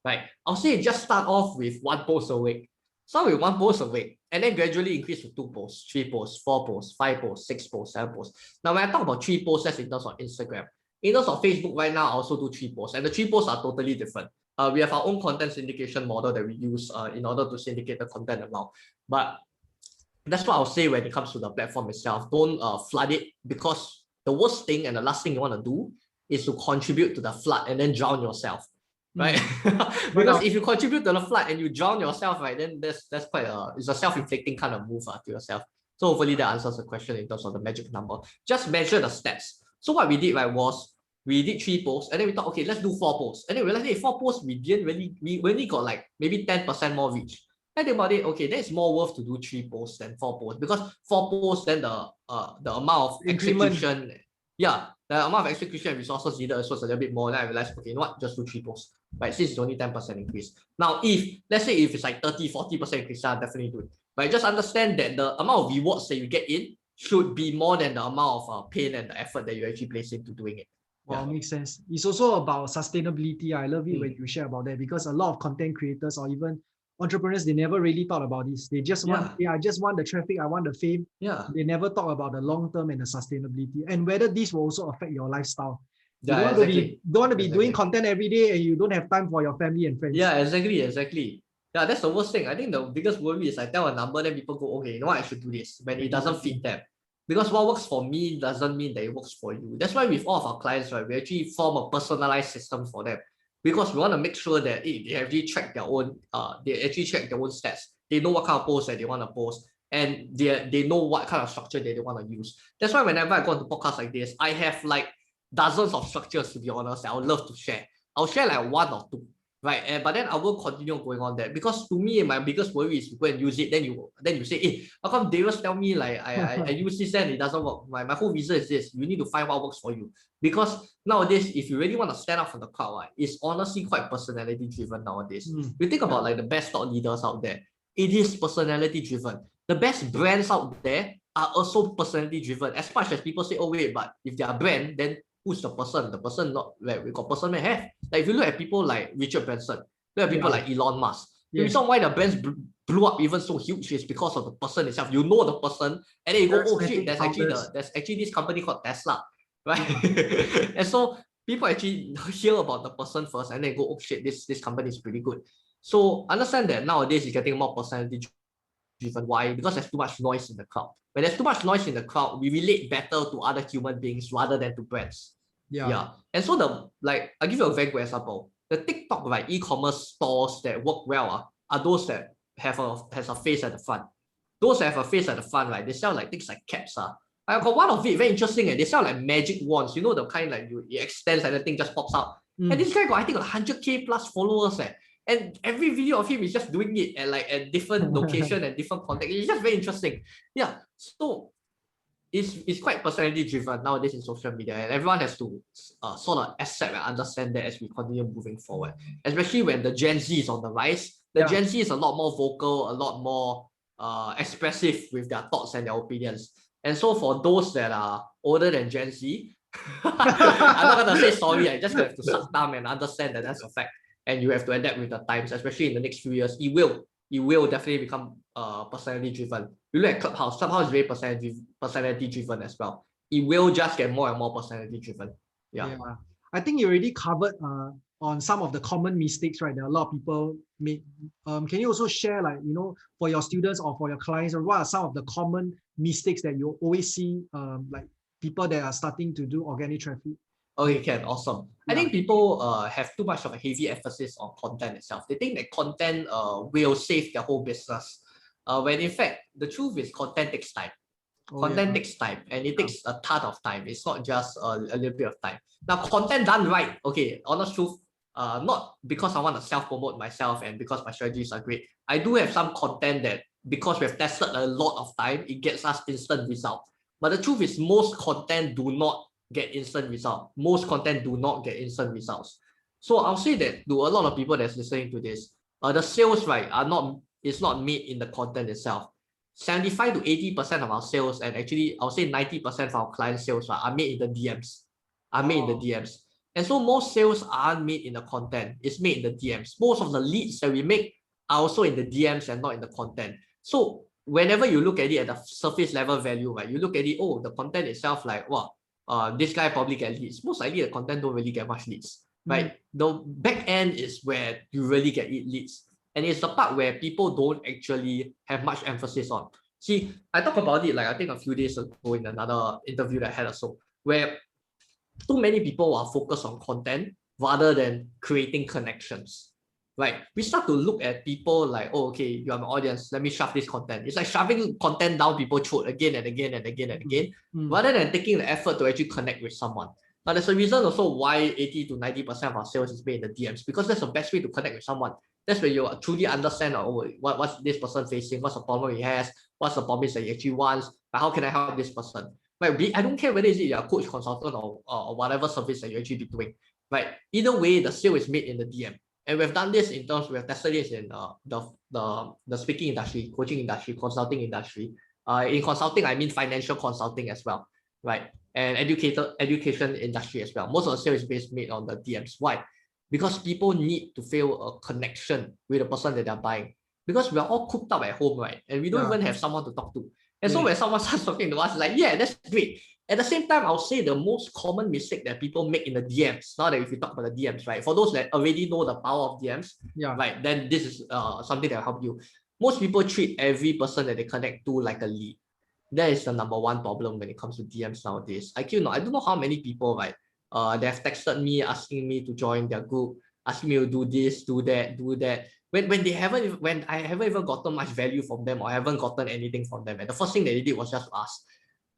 right? I'll say just start off with 1 post a week. Start with 1 post a week, and then gradually increase to 2 posts, 3 posts, 4 posts, 5 posts, 6 posts, 7 posts. Now, when I talk about 3 posts, that's in terms of Instagram. In terms of Facebook right now, I also do 3 posts, and the 3 posts are totally different. We have our own content syndication model that we use in order to syndicate the content amount. But that's what I'll say when it comes to the platform itself. Don't flood it, because the worst thing and the last thing you want to do is to contribute to the flood and then drown yourself. Right? Because if you contribute to the flood and you drown yourself, right, then that's quite it's a self-inflicting kind of move to yourself. So hopefully that answers the question in terms of the magic number. Just measure the stats. So what we did, right, was we did 3 posts, and then we thought, okay, let's do 4 posts. And then we realized, hey, 4 posts, we only got like maybe 10% more reach. And think about it, okay, then it's more worth to do 3 posts than 4 posts, because 4 posts, then the amount of execution, the amount of execution and resources needed was a little bit more. Then I realized, okay, you know what, just do 3 posts, right? Since it's only 10% increase. Now, let's say if it's like 30-40% increase, I'll definitely do it. But just understand that the amount of rewards that you get in should be more than the amount of pain and the effort that you actually place into doing it. Well, makes sense. It's also about sustainability. I love it when you share about that, because a lot of content creators or even entrepreneurs, they never really thought about this. They just want, I just want the traffic, I want the fame. They never thought about the long term and the sustainability, and whether this will also affect your lifestyle. You don't want to be doing content every day and you don't have time for your family and friends. Yeah, exactly. Yeah, that's the worst thing. I think the biggest worry is I tell a number, then people go, okay, you know what, I should do this, when it doesn't fit them. Because what works for me doesn't mean that it works for you. That's why with all of our clients, right, we actually form a personalized system for them, because we want to make sure that they actually track their own, stats. They know what kind of posts that they want to post, and they know what kind of structure that they want to use. That's why whenever I go into podcasts like this, I have like dozens of structures, to be honest, that I would love to share. I'll share like 1 or 2. Right, but then I will continue going on that, because to me, my biggest worry is you go and use it, then you say, hey, how come Darius tell me like I use this and it doesn't work? My whole reason is this: you need to find what works for you. Because nowadays, if you really want to stand out from the crowd, right, it's honestly quite personality driven nowadays. You think about like the best thought leaders out there, it is personality driven. The best brands out there are also personality driven. As much as people say, oh wait, but if they are brand, then who's the person? The person not like we got person may have. Like if you look at people like Richard Branson, look at people like Elon Musk. The reason why the brands blew up even so huge is because of the person itself. You know the person, and then you go, oh shit, there's actually this company called Tesla, right? And so people actually hear about the person first and then go, oh shit, this company is pretty good. So understand that nowadays it's getting more personality driven. Why? Because there's too much noise in the crowd. When there's too much noise in the crowd, we relate better to other human beings rather than to brands. Yeah. And so I'll give you a very good example. The TikTok, right, e-commerce stores that work well are those that has a face at the front. Those that have a face at the front, right, they sell like things like caps. I got one of it, very interesting. And they sell like magic wands, you know, the kind like it extends and the thing just pops out. And this guy got, I think, 100K plus followers. And every video of him is just doing it at different location and different context. It's just very interesting. Yeah. So it's quite personality driven nowadays in social media, and everyone has to sort of accept and understand that as we continue moving forward, especially when the Gen Z is on the rise. The Gen Z is a lot more vocal, a lot more expressive with their thoughts and their opinions. And so for those that are older than Gen Z, I'm not gonna say sorry. I just have to suck thumb and understand that that's a fact, and you have to adapt with the times, especially in the next few years. It will definitely become personality driven. You look at Clubhouse is very personality driven as well. It will just get more and more personality driven. Yeah. I think you already covered on some of the common mistakes, right? There are a lot of people make. Can you also share, like, you know, for your students or for your clients, or what are some of the common mistakes that you always see, like people that are starting to do organic traffic? Okay, can, awesome. I think people have too much of a heavy emphasis on content itself. They think that content will save their whole business. When in fact, the truth is content takes time. Content takes time, and it takes a ton of time. It's not just a little bit of time. Now, content done right, okay, honest truth, not because I want to self-promote myself and because my strategies are great. I do have some content that, because we've tested a lot of time, it gets us instant result. But the truth is, most content do not get instant result. Most content do not get instant results. So I'll say that to a lot of people that's listening to this, the sales, right, it's not made in the content itself. 75 to 80% of our sales, and actually I'll say 90% of our client sales are made in the DMs. And so most sales aren't made in the content, it's made in the DMs. Most of the leads that we make are also in the DMs and not in the content. So whenever you look at it at the surface level value, right, you look at it, oh, the content itself, like, wow, this guy probably get leads. Most likely the content don't really get much leads, right? The back end is where you really get leads. And it's the part where people don't actually have much emphasis on. See, I talked about it, like, I think a few days ago in another interview that I had also, where too many people are focused on content rather than creating connections. Right? We start to look at people like, oh, okay, you are my audience, let me shove this content. It's like shoving content down people's throat again and again and again and again, rather than taking the effort to actually connect with someone. Now, there's a reason also why 80 to 90% of our sales is made in the DMs, because that's the best way to connect with someone. That's where you truly understand, oh, what's this person facing, what's the problem he has, what's the problem that he actually wants, but how can I help this person? Right? I don't care whether is it your coach, consultant, or whatever service that you actually be doing. Right? Either way, the sale is made in the DM. And we've done this in terms, we've tested this in the speaking industry, coaching industry, consulting industry. In consulting, I mean financial consulting as well, right? And education industry as well. Most of the sales is based made on the DMs. Why? Because people need to feel a connection with the person that they're buying. Because we're all cooped up at home, right? And we don't even have someone to talk to. And so when someone starts talking to us, like, yeah, that's great. At the same time, I'll say the most common mistake that people make in the DMs, now that if you talk about the DMs, right? For those that already know the power of DMs, right, then this is something that will help you. Most people treat every person that they connect to like a lead. That is the number one problem when it comes to DMs nowadays. I don't know how many people, right, they have texted me asking me to join their group, asking me to do this, do that. When I haven't even gotten much value from them, or I haven't gotten anything from them, and the first thing that they did was just ask.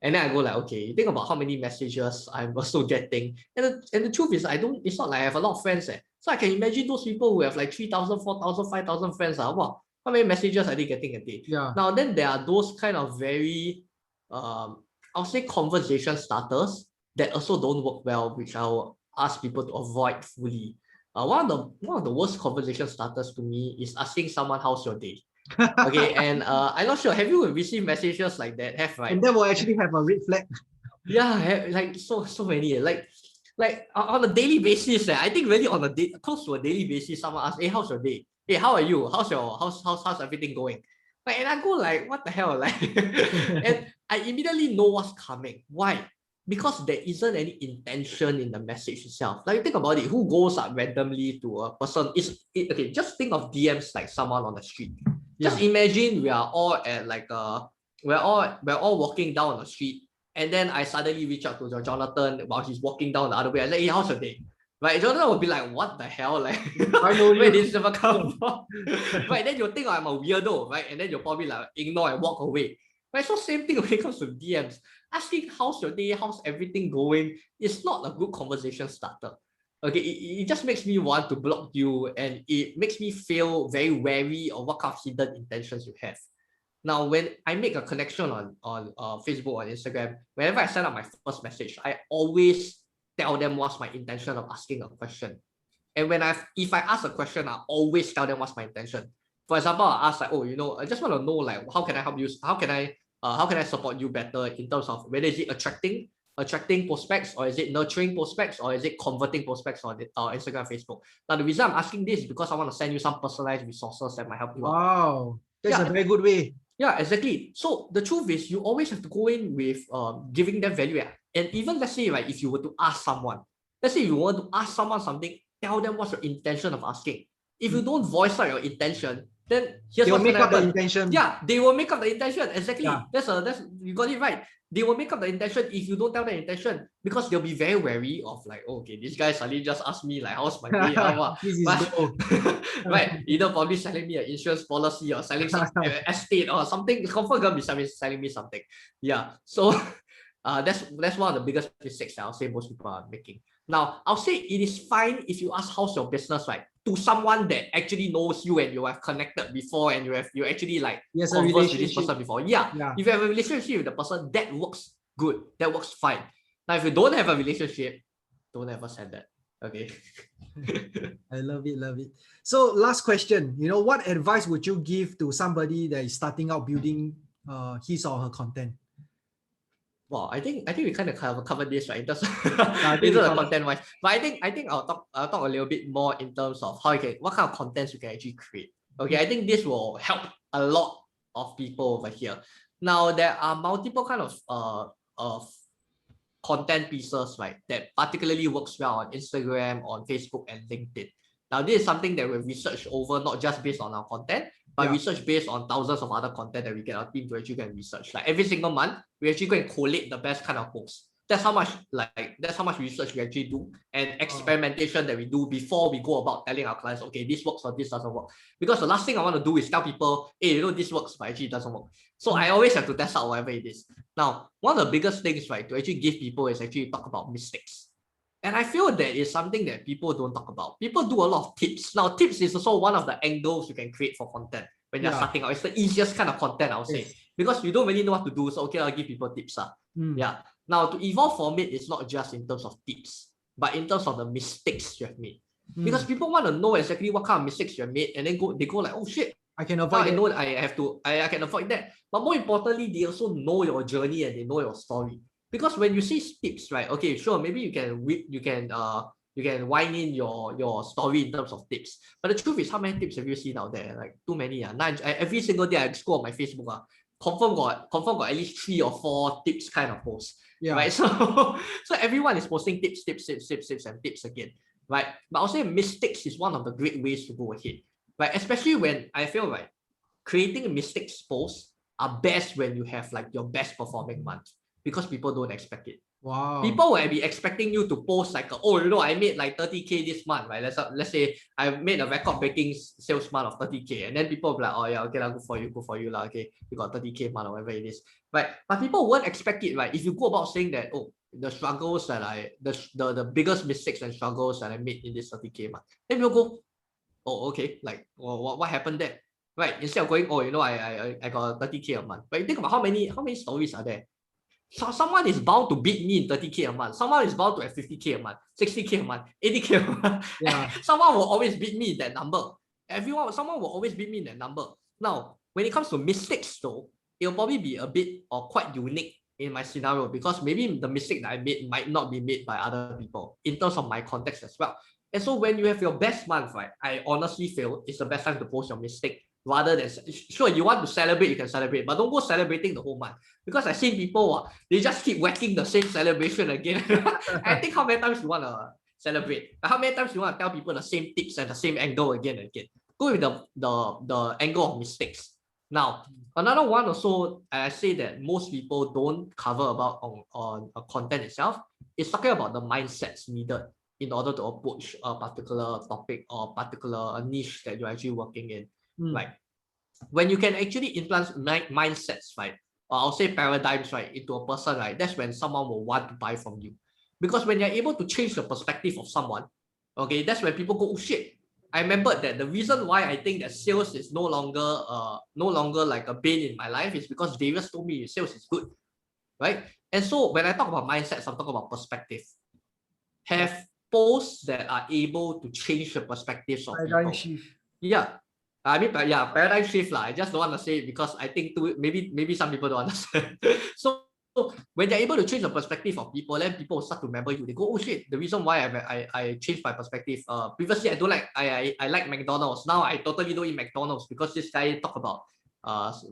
And then I go like, okay, think about how many messages I'm also getting. And the truth is, it's not like I have a lot of friends. So I can imagine those people who have like 3,000, 4,000, 5,000 friends. Wow, how many messages are they getting a day? Now, then there are those kind of very, I'll say conversation starters that also don't work well, which I'll ask people to avoid fully. One of the worst conversation starters to me is asking someone, how's your day? Okay, and I'm not sure, have you received messages like that? Have, right? And that will actually have a red flag. Yeah, like so many. Like on a daily basis, I think really on close to a daily basis, someone asks, hey, how's your day? Hey, how are you? How's everything going? Like, and I go like, what the hell? Like, and I immediately know what's coming. Why? because there isn't any intention in the message itself. Like think about it, who goes up randomly to a person? Okay, just think of DMs like someone on the street. Just imagine we are all at like we're all walking down the street, and then I suddenly reach out to Jonathan while he's walking down the other way. I say, hey, how's your day? Right, Jonathan will be like, what the hell? Like, I know where you. did this ever come from? Right, then you'll think I'm a weirdo, right? And then you'll probably like ignore and walk away. Right, so same thing when it comes to DMs. Asking how's your day, how's everything going, is not a good conversation starter. Okay, it just makes me want to block you, and it makes me feel very wary of what kind of hidden intentions you have. Now, when I make a connection on Facebook or Instagram, whenever I send out my first message, I always tell them what's my intention of asking a question. And if I ask a question, I always tell them what's my intention. For example, I ask like, oh, I just want to know like, how can I help you? How can I support you better in terms of whether is it attracting prospects, or is it nurturing prospects, or is it converting prospects on Instagram, Facebook? Now, the reason I'm asking this is because I want to send you some personalized resources that might help you out. Wow, that's a very good way. Yeah, exactly. So the truth is, you always have to go in with giving them value. And even let's say, right, if you were to ask someone, let's say you want to ask someone something, tell them what's your intention of asking. If you don't voice out your intention, then here's They'll what's make gonna up the happen. intention. Yeah, they will make up the intention. Exactly. Yeah. That's you got it right. They will make up the intention if you don't tell the intention, because they'll be very wary of like, oh, okay, this guy suddenly just asked me like, how's my day? This is gold. Right, either probably selling me an insurance policy or selling some estate or something. It's confirm gonna be selling me something. Yeah, so that's one of the biggest mistakes that I'll say most people are making. Now, I'll say it is fine if you ask how's your business, right, to someone that actually knows you and you have connected before, and you actually like conversed with this person before. Yeah, if you have a relationship with the person, that works good. That works fine. Now, if you don't have a relationship, don't ever send that. Okay. I love it. So last question, what advice would you give to somebody that is starting out building his or her content? Well, I think we kind of covered this, right? In terms of the content wise. But I think I'll talk a little bit more in terms of what kind of contents you can actually create. Okay, I think this will help a lot of people over here. Now, there are multiple kind of content pieces, right, that particularly works well on Instagram, on Facebook, and LinkedIn. Now, this is something that we've researched over, not just based on our content, but research based on thousands of other content that we get our team to actually go and research. Like every single month, we actually go and collate the best kind of posts. That's how much research we actually do, and experimentation that we do before we go about telling our clients, okay, this works or this doesn't work. Because the last thing I want to do is tell people, hey, this works, but actually it doesn't work. So I always have to test out whatever it is. Now, one of the biggest things, right, to actually give people is actually talk about mistakes. And I feel that is something that people don't talk about. People do a lot of tips. Now, tips is also one of the angles you can create for content when you're starting out. It's the easiest kind of content, I would say, because you don't really know what to do. So, okay, I'll give people tips. Yeah. Now, to evolve from it, it's not just in terms of tips, but in terms of the mistakes you have made. Because people want to know exactly what kind of mistakes you have made, and then they go like, oh shit, I can avoid it. I know I can avoid that. But more importantly, they also know your journey and they know your story. Because when you say tips, right? Okay, sure, maybe you can wind in your story in terms of tips. But the truth is, how many tips have you seen out there? Like too many. Every single day I scroll on my Facebook. Confirm got at least 3 or 4 tips kind of posts. Yeah. Right. So everyone is posting tips, and tips again. Right. But I'll say mistakes is one of the great ways to go ahead. Right. Especially when I feel like creating a mistakes post are best when you have like your best performing month, because people don't expect it. Wow. People will be expecting you to post like, I made like 30K this month, right? Let's say I made a record-breaking sales month of 30K, and then people will be like, oh yeah, okay, good for you, okay, you got 30K month or whatever it is, right? But people won't expect it, right? If you go about saying that, the struggles that the biggest mistakes and struggles that I made in this 30K month, then you'll go, oh, okay, like, what happened there, right? Instead of going, I got 30K a month, but you think about how many stories are there. So someone is bound to beat me in 30K a month. Someone is bound to have 50K a month, 60K a month, 80K a month. Yeah. Someone will always beat me in that number. Someone will always beat me in that number. Now, when it comes to mistakes though, it'll probably be a bit or quite unique in my scenario, because maybe the mistake that I made might not be made by other people in terms of my context as well. And so when you have your best month, right, I honestly feel it's the best time to post your mistake, rather than, sure, you want to celebrate, you can celebrate, but don't go celebrating the whole month, because I've seen people, they just keep whacking the same celebration again. I think how many times you want to celebrate, how many times you want to tell people the same tips and the same angle again and again. Go with the angle of mistakes. Now, another one also, I say that most people don't cover about on content itself, is talking about the mindsets needed in order to approach a particular topic or particular niche that you're actually working in. Right? When you can actually influence mindsets, right? Or I'll say paradigms, right, into a person, right? That's when someone will want to buy from you. Because when you're able to change the perspective of someone, okay, that's when people go, oh shit. I remembered that the reason why I think that sales is no longer like a bane in my life is because Darius told me sales is good, right? And so when I talk about mindsets, I'm talking about perspective. Have posts that are able to change the perspectives of Paradigm people. shift. Yeah. I mean, yeah, paradigm shift lah. I just don't want to say it because I think maybe some people don't understand. So when you're able to change the perspective of people, then people will start to remember you. They go, oh shit, the reason why I changed my perspective. Previously I don't like I like McDonald's. Now I totally don't eat McDonald's because this guy talk about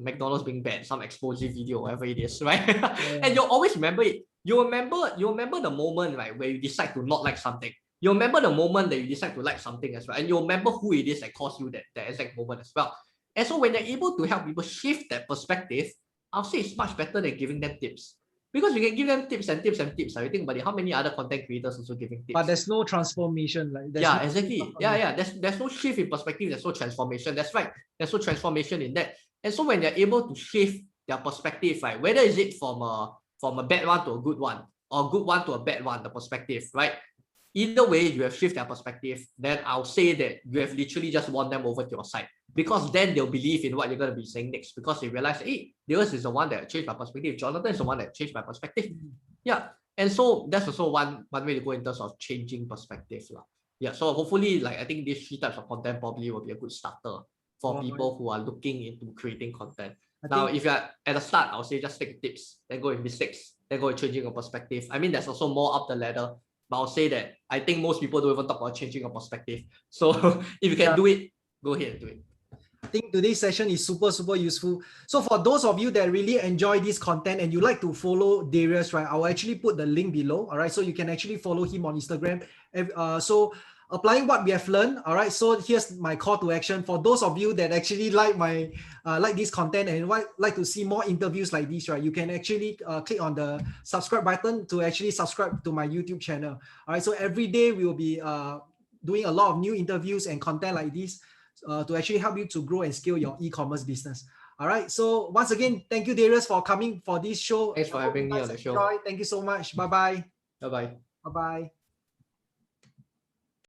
McDonald's being bad, some exposure video, whatever it is, right? Yeah. And you'll always remember it. You remember the moment, right, where you decide to not like something. You remember the moment that you decide to like something as well, and you remember who it is that caused you that exact moment as well. And so when you're able to help people shift that perspective, I'll say it's much better than giving them tips. Because you can give them tips and tips and tips. I think about it, how many other content creators also giving tips? But there's no transformation. Like yeah, exactly. Yeah. There's no shift in perspective. There's no transformation. That's right. There's no transformation in that. And so when they're able to shift their perspective, right, whether is it from a bad one to a good one, or a good one to a bad one, the perspective, right? Either way, you have shifted their perspective, then I'll say that you have literally just won them over to your side. Because then they'll believe in what you're going to be saying next, because they realize, hey, Darius is the one that changed my perspective. Jonathan is the one that changed my perspective. Yeah. And so that's also one way to go in terms of changing perspective. Yeah. So hopefully, like I think these 3 types of content probably will be a good starter for people who are looking into creating content. Now, if you're at the start, I'll say just take tips, then go with mistakes, then go with changing your perspective. I mean, there's also more up the ladder. But I'll say that I think most people don't even talk about changing your perspective. So if you can do it, go ahead and do it. I think today's session is super useful. So for those of you that really enjoy this content and you like to follow Darius, right, I'll actually put the link below. All right, so you can actually follow him on Instagram. So applying what we have learned. All right, so here's my call to action for those of you that actually like my like this content and like to see more interviews like this, right? You can actually click on the subscribe button to actually subscribe to my YouTube channel. All right, so every day we will be doing a lot of new interviews and content like this to actually help you to grow and scale your e-commerce business. All right, so once again, thank you, Darius, for coming for this show. Thanks for having me on the show. Thank you so much. Bye bye. Bye bye. Bye bye.